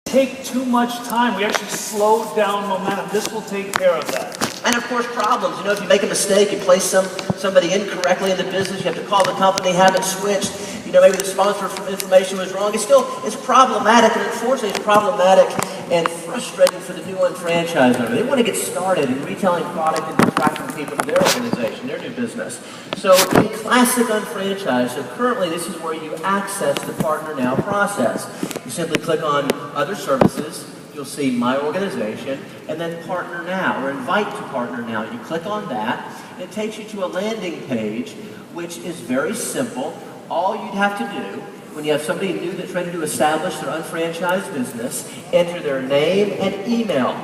take too much time. We actually slowed down momentum. This will take care of that. And of course, problems. You know, if you make a mistake, you place somebody incorrectly in the business, you have to call the company, have it switched. You know, maybe the sponsor information was wrong. It's problematic, and unfortunately, it's problematic and frustrating for the new unfranchised owner. They want to get started in retailing product and attracting people to their organization, their new business. So, in classic unfranchised, so currently this is where you access the Partner Now process. You simply click on Other Services. You'll see My Organization, and then Partner Now, or Invite to Partner Now. You click on that, and it takes you to a landing page, which is very simple. All you'd have to do, when you have somebody new that's ready to establish their unfranchised business, enter their name and email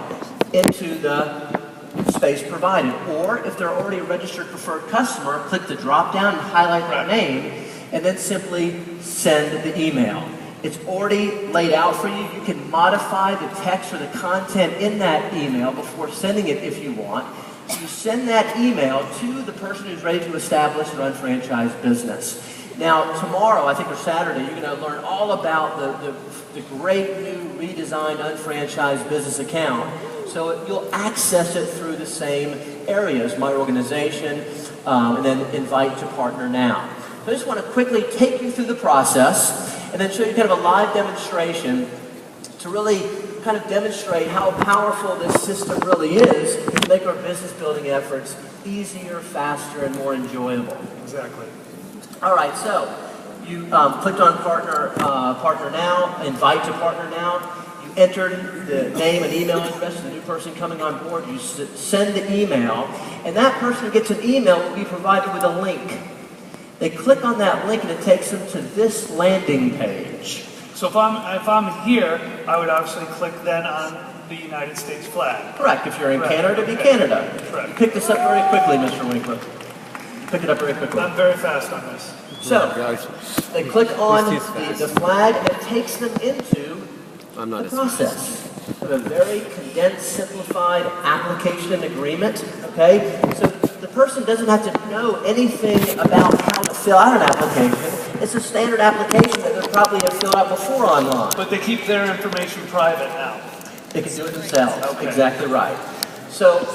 into the space provided. Or, if they're already a registered preferred customer, click the drop-down and highlight their name, and then simply send the email. It's already laid out for you. You can modify the text or the content in that email before sending it if you want. You send that email to the person who's ready to establish an unfranchised business. Now, tomorrow, I think, or Saturday, you're going to learn all about the great new redesigned unfranchised business account. So you'll access it through the same areas, My Organization, and then Invite to Partner Now. So I just want to quickly take you through the process and then show you kind of a live demonstration to really kind of demonstrate how powerful this system really is to make our business building efforts easier, faster, and more enjoyable. Exactly. All right, so you clicked on Partner Now, Invite to Partner Now. You entered the name and email address of the new person coming on board. You send the email, and that person who gets an email will be provided with a link. They click on that link, and it takes them to this landing page. So if I'm here, I would obviously click then on the United States flag. Correct. If you're in Canada, it'd be Canada. Correct. You pick this up very quickly, Mr. Winkler. You pick it up very quickly. I'm very fast on this. So, they click on the flag, and it takes them into the process. Of a very condensed, simplified application and agreement, okay? So the person doesn't have to know anything about how to fill out an application. It's a standard application that they probably have filled out before online. But they keep their information private now. They can do it themselves. Okay. Exactly right. So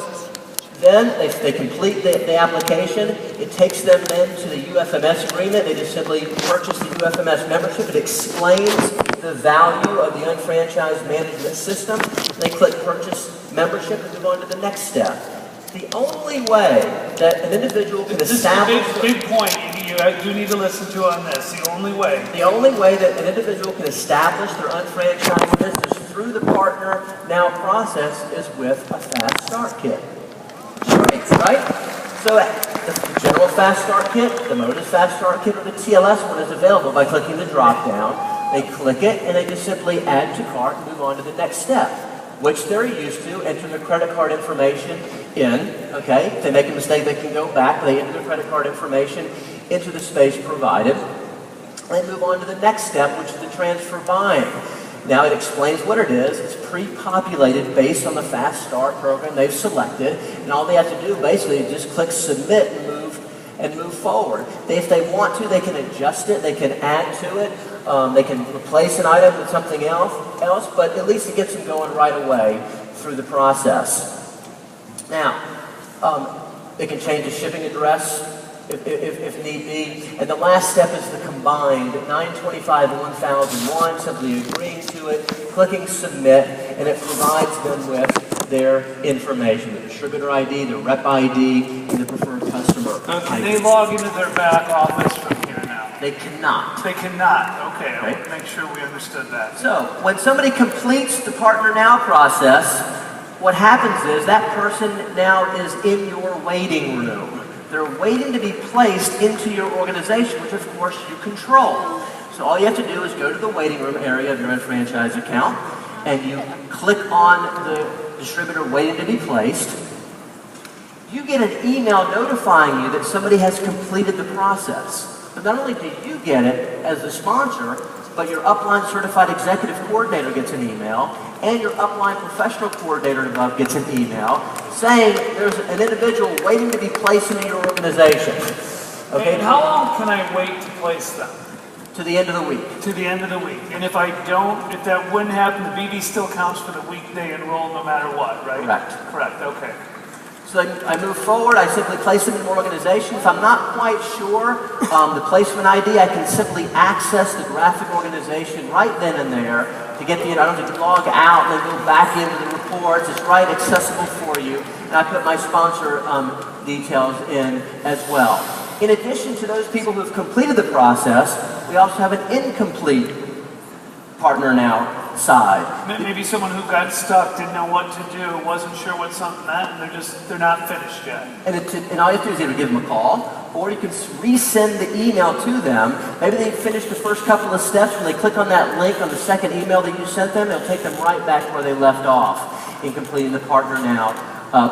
then they complete the application. It takes them then to the UFMS agreement. They just simply purchase the UFMS membership. It explains the value of the unfranchised management system. They click Purchase Membership and move on to the next step. The only way that an individual can establish... This is a big point you do need to listen to on this. The only way that an individual can establish their unfranchised business through the Partner Now process is with a Fast Start Kit. Right? So the General Fast Start Kit, the Modus Fast Start Kit, or the TLS one is available by clicking the drop down. They click it, and they just simply add to cart and move on to the next step, which they're used to. Enter their credit card information in, okay? If they make a mistake, they can go back. They enter their credit card information into the space provided. They move on to the next step, which is the transfer buying. Now it explains what it is. It's pre-populated based on the Fast Start program they've selected, and all they have to do basically is just click Submit and move forward. If they want to, they can adjust it, they can add to it, they can replace an item with something else, but at least it gets them going right away through the process. Now, they can change the shipping address if need be. And the last step is the combined 925 and 1001, simply agreeing to it, clicking Submit, and it provides them with their information, the distributor ID, the rep ID, and the preferred customer ID. Can they log into their back office from here now? They cannot. They cannot. Okay, I want to make sure we understood that. So, when somebody completes the Partner Now process, what happens is that person now is in your waiting room. They're waiting to be placed into your organization, which of course you control. So all you have to do is go to the waiting room area of your unfranchised account, and you click on the distributor waiting to be placed. You get an email notifying you that somebody has completed the process. But not only do you get it as the sponsor, but your upline certified executive coordinator gets an email, and your upline professional coordinator above gets an email saying there's an individual waiting to be placed into your organization. Okay. And how long can I wait to place them? To the end of the week. To the end of the week. And if I don't, if that wouldn't happen, the BB still counts for the week they enroll no matter what, right? Correct. Correct, okay. So I move forward, I simply place them in more organizations. If I'm not quite sure the placement ID, I can simply access the graphic organization right then and there to get the, I don't have to log out and then go back into the reports. It's right accessible for you. And I put my sponsor details in as well. In addition to those people who have completed the process, we also have an incomplete partner now side. Maybe someone who got stuck, didn't know what to do, wasn't sure what something meant, and they're not finished yet. And all you have to do is either give them a call, or you can resend the email to them. Maybe they finished the first couple of steps. When they click on that link on the second email that you sent them, it'll take them right back where they left off in completing the Partner Now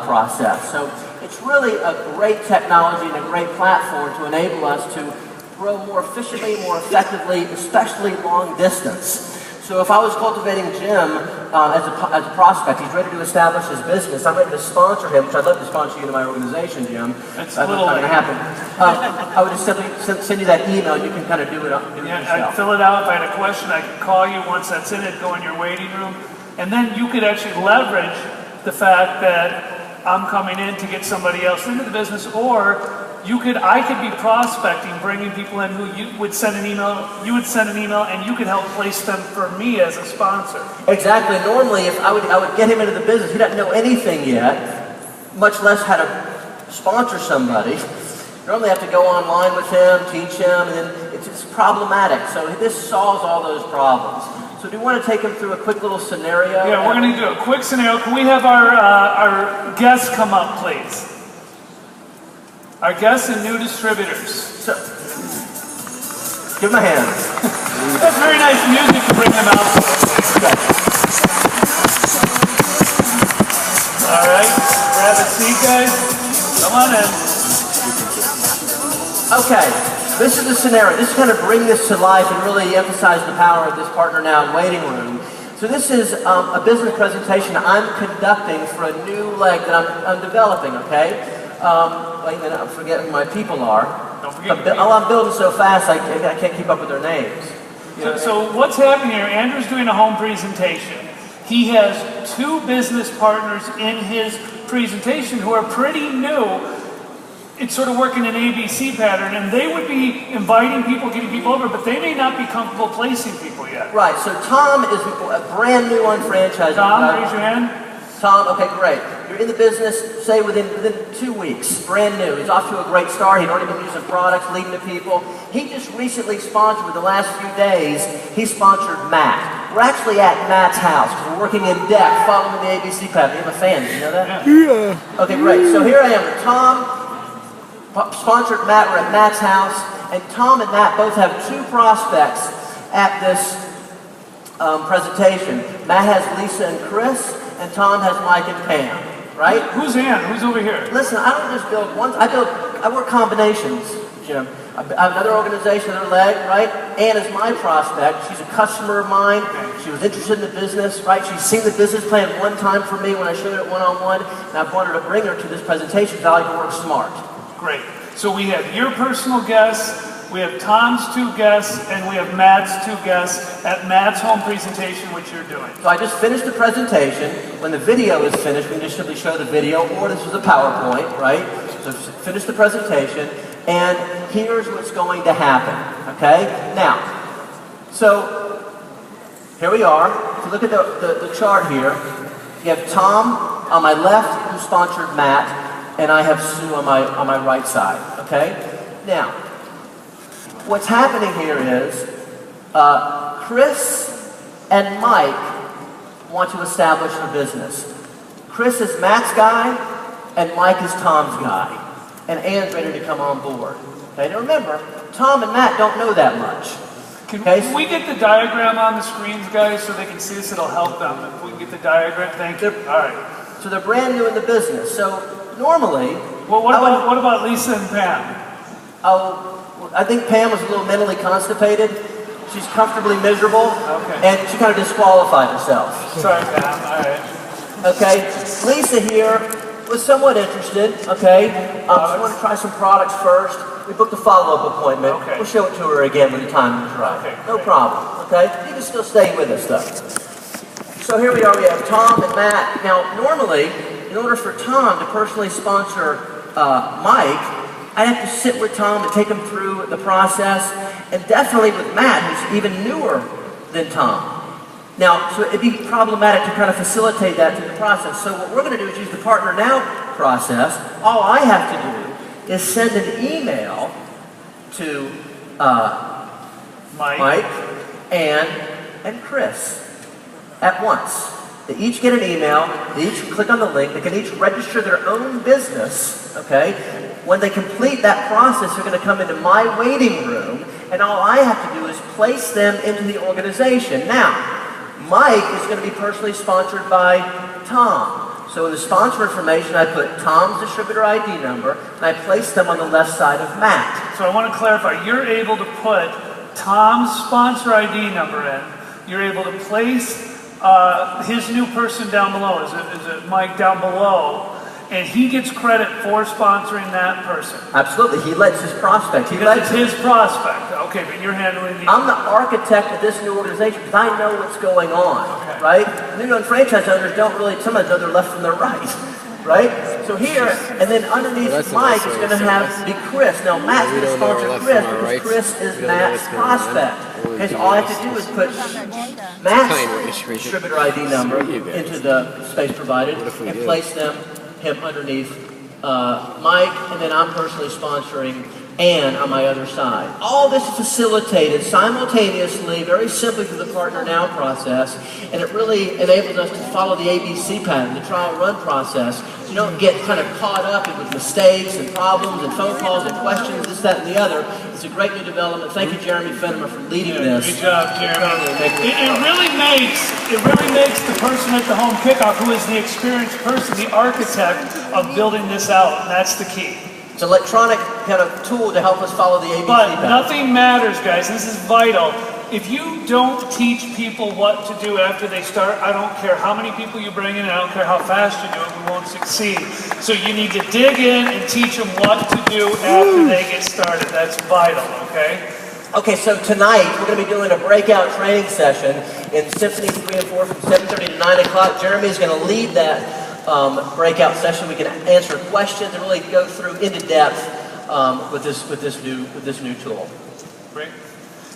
process. So it's really a great technology and a great platform to enable us to grow more efficiently, more effectively, especially long distance. So if I was cultivating Jim as a prospect, he's ready to establish his business, I'm ready to sponsor him, which I'd love to sponsor you to my organization, Jim. That's not going to happen. I would just simply send you that email, and you can kind of do it yourself. I'd fill it out. If I had a question, I could call you. Once that's in it, go in your waiting room. And then you could actually leverage the fact that I'm coming in to get somebody else into the business, or I could be prospecting, bringing people in who you would send an email, and you could help place them for me as a sponsor. Exactly. Normally, if I would get him into the business, he doesn't know anything yet, much less how to sponsor somebody. You normally have to go online with him, teach him, and then it's problematic. So this solves all those problems. So do you want to take him through a quick little scenario? Yeah, we're going to do a quick scenario. Can we have our guests come up, please? Our guests and new distributors. So, give them a hand. That's very nice music to bring them out. Okay. All right, grab a seat, guys. Come on in. Okay, this is the scenario. This is kind of bring this to life and really emphasize the power of this Partner Now waiting room. So this is a business presentation I'm conducting for a new leg that I'm developing, okay? Wait a minute, I forget who my people are. Don't forget. I'm building so fast I can't keep up with their names. So what's happening here? Andrew's doing a home presentation. He has two business partners in his presentation who are pretty new. It's sort of working an ABC pattern, and they would be inviting people, getting people over, but they may not be comfortable placing people yet. Right, so Tom is a brand new unfranchised. Tom, raise your hand. Tom, okay, great. You're in the business, say within 2 weeks, brand new. He's off to a great start. He'd already been using products, leading to people. He just recently sponsored, with the last few days, he sponsored Matt. We're actually at Matt's house because we're working in depth, following the ABC pattern. You have a fan, did you know that? Yeah. Okay, great. So here I am with Tom, sponsored Matt. We're at Matt's house, and Tom and Matt both have two prospects at this presentation. Matt has Lisa and Chris, and Tom has Mike and Pam, right? Who's Ann? Who's over here? Listen, I don't just build one. I work combinations, Jim. I have another organization, another leg, right? Ann is my prospect. She's a customer of mine. She was interested in the business, right? She's seen the business plan one time for me when I showed it one-on-one, and I've wanted to bring her to this presentation because I like to work smart. Great. So we have your personal guests, we have Tom's two guests, and we have Matt's two guests at Matt's home presentation, which you're doing. So I just finished the presentation. When the video is finished, we can just simply show the video, or this was a PowerPoint, right? So finish the presentation, and here's what's going to happen, okay? Now, so here we are. If you look at the chart here, you have Tom on my left, who sponsored Matt, and I have Sue on my right side, okay? Now, what's happening here is Chris and Mike want to establish a business. Chris is Matt's guy, and Mike is Tom's guy. And Ann's ready to come on board. Okay, now remember, Tom and Matt don't know that much. Can we get the diagram on the screens, guys, so they can see this? It'll help them. If we can get the diagram, thank you. All right. So they're brand new in the business. So normally... Well, what about Lisa and Pam? Oh, I think Pam was a little mentally constipated. She's comfortably miserable. Okay. And she kind of disqualified herself. Sorry, Pam. All right. Okay. Lisa here, was somewhat interested, okay? She wanted to try some products first. We booked a follow-up appointment. Okay. We'll show it to her again when the time is right. Okay, no great. problem, okay? You can still stay with us, though. So here we are. We have Tom and Matt. Now, normally, in order for Tom to personally sponsor Mike, I have to sit with Tom and take him through the process, and definitely with Matt, who's even newer than Tom. Now, so it'd be problematic to kind of facilitate that through the process. So what we're going to do is use the Partner Now process. All I have to do is send an email to Mike and Chris at once. They each get an email, they each click on the link, they can each register their own business, okay? When they complete that process, they're going to come into my waiting room, and all I have to do is place them into the organization. Now, Mike is going to be personally sponsored by Tom. So in the sponsor information, I put Tom's distributor ID number, and I place them on the left side of Matt. So I want to clarify, you're able to put Tom's sponsor ID number in, you're able to place his new person down below, is it Mike down below, and he gets credit for sponsoring that person. Absolutely, he lets his prospect. It's his prospect. Okay, but you're handling the... I'm the architect of this new organization because I know what's going on, okay. Right? New franchise owners don't really sometimes know their left from their right, right? So here, and then underneath Mike is going to be Chris. Now Matt's going to sponsor Chris because Chris is Matt's prospect. Okay, so all I have to do is put Matt's distributor ID number into the space provided and place him underneath Mike, and then I'm personally sponsoring Ann on my other side. All this is facilitated simultaneously, very simply through the Partner Now process, and it really enables us to follow the ABC pattern, the trial run process. So you don't get kind of caught up with mistakes and problems and phone calls and questions, this, that, and the other. It's a great new development. Thank you, Jeremy Fennemer, for leading this. Good job, Jeremy. It really makes the person at the home kickoff, who is the experienced person, the architect of building this out, and that's the key. It's an electronic kind of tool to help us follow the ABC But pattern. nothing matters, guys. This is vital. If you don't teach people what to do after they start, I don't care how many people you bring in, I don't care how fast you do it, we won't succeed. So you need to dig in and teach them what to do after they get started. That's vital, okay? Okay, so tonight we're going to be doing a breakout training session in Symphony 3 and 4 from 7:30 to 9 o'clock. Jeremy is going to lead that breakout session. We can answer questions and really go through into depth with this new tool. Great.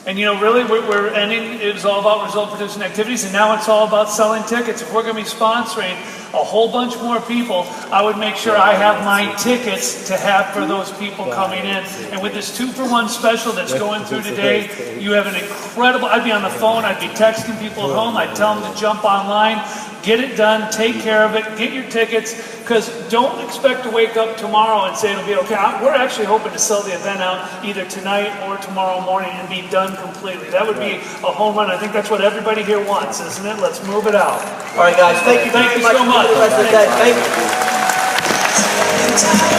And you know, really, we're ending. It was all about result-producing activities, and now it's all about selling tickets. If we're going to be sponsoring a whole bunch more people, I would make sure I have my tickets to have for those people coming in. And with this 2-for-1 special that's going through today, you have an incredible. I'd be on the phone. I'd be texting people at home. I'd tell them to jump online. Get it done, take care of it, get your tickets, because don't expect to wake up tomorrow and say it'll be okay. We're actually hoping to sell the event out either tonight or tomorrow morning and be done completely. That would be a home run. I think that's what everybody here wants, isn't it? Let's move it out. All right, guys, thank you so much. For the rest of the day. Thank you.